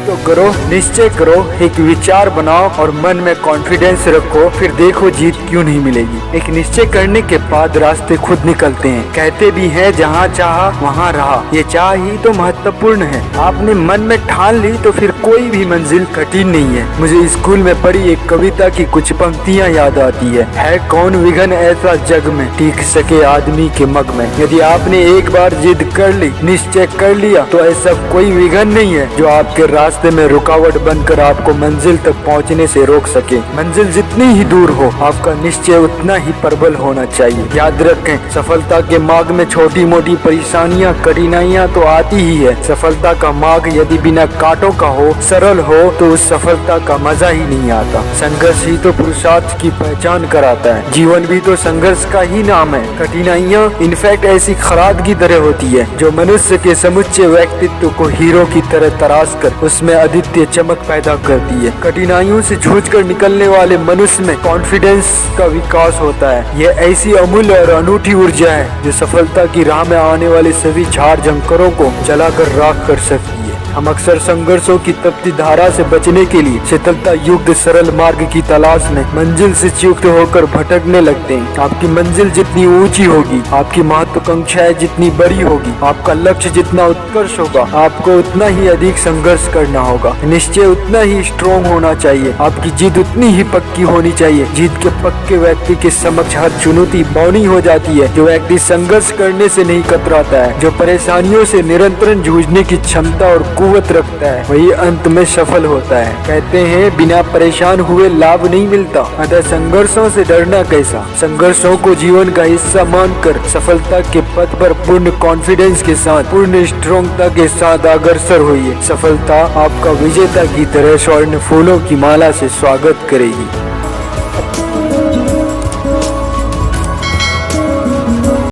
तो करो, निश्चय करो, एक विचार बनाओ और मन में कॉन्फिडेंस रखो, फिर देखो जीत क्यों नहीं मिलेगी। एक निश्चय करने के बाद रास्ते खुद निकलते हैं। कहते भी हैं जहाँ चाहा वहाँ रहा, ये चाह ही तो महत्वपूर्ण है। आपने मन में ठान ली तो फिर कोई भी मंजिल कठिन नहीं है। मुझे स्कूल में पढ़ी एक कविता की कुछ पंक्तियाँ याद आती है कौन विघन ऐसा जग में टिक सके आदमी के मग में। यदि आपने एक बार जिद कर ली, निश्चय कर लिया, तो ऐसा कोई विघन नहीं है जो आपके रास्ते में रुकावट बनकर आपको मंजिल तक पहुंचने से रोक सके। मंजिल जितनी ही दूर हो, आपका निश्चय उतना ही प्रबल होना चाहिए। याद रखें, सफलता के मार्ग में छोटी मोटी परेशानियां, कठिनाइयां तो आती ही है। सफलता का मार्ग यदि बिना कांटों का हो, सरल हो, तो उस सफलता का मजा ही नहीं आता। संघर्ष ही तो पुरुषार्थ की पहचान कराता है। जीवन भी तो संघर्ष का ही नाम है। कठिनाइयाँ इनफैक्ट ऐसी खराद की तरह होती है जो मनुष्य के समुच्चय व्यक्तित्व को हीरो की तरह तराश कर उसमें अद्वितीय चमक पैदा करती है। कठिनाइयों से जूझकर निकलने वाले मनुष्य में कॉन्फिडेंस का विकास होता है। यह ऐसी अमूल्य और अनूठी ऊर्जा है जो सफलता की राह में आने वाले सभी झाड़ झंकरों को जलाकर राख कर सकती है। हम अक्सर संघर्षों की तपती धारा से बचने के लिए शीतलता युक्त सरल मार्ग की तलाश में मंजिल से च्युत होकर भटकने लगते हैं। आपकी मंजिल जितनी ऊंची होगी, आपकी महत्वाकांक्षाएं जितनी बड़ी होगी, आपका लक्ष्य जितना उत्कर्ष होगा, आपको उतना ही अधिक संघर्ष करना होगा। निश्चय उतना ही स्ट्रॉन्ग होना चाहिए। आपकी जिद उतनी ही पक्की होनी चाहिए। जिद के पक्के व्यक्ति के समक्ष हर चुनौती बौनी हो जाती है। जो व्यक्ति संघर्ष करने से नहीं कतराता है, जो परेशानियों से निरंतर जूझने की क्षमता और कुवत रखता है, वही अंत में सफल होता है। कहते हैं बिना परेशान हुए लाभ नहीं मिलता, अतः संघर्षों से डरना कैसा। संघर्षों को जीवन का हिस्सा मानकर सफलता के पथ पर पूर्ण कॉन्फिडेंस के साथ, पूर्ण स्ट्रॉन्गता के साथ अग्रसर होइए। सफलता आपका विजेता की तरह स्वर्ण फूलों की माला से स्वागत करेगी।